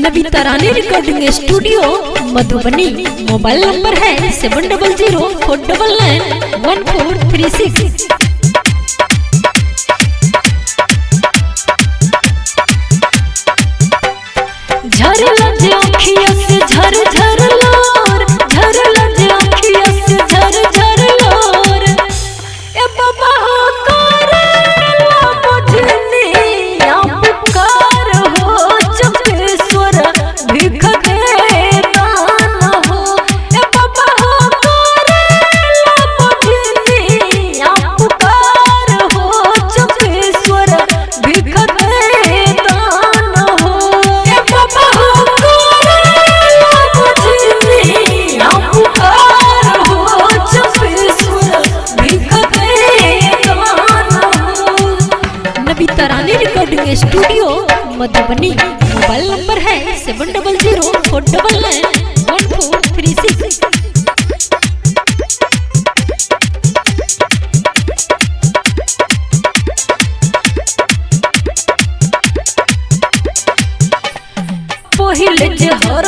Navita Rani recording studio Madhubani. Mobile number है 7004991436। झर लगे आँखियों से झर झर लोर, झर लगे आँखियों से झर झर लोर। ए बाबा हो करेला बुझनी या पुकार हो चुकेश्वर भिख दे दान हो। ए बाबा हो करेला बुझनी या पुकार हो चुकेश्वर भिख दे दान हो। ए बाबा हो करेला बुझनी या पुकार हो चुकेश्वर भिख दे दान हो। Navita Rani recording studio Madhubani. Mobile number है 7004991436। पहिले जे हर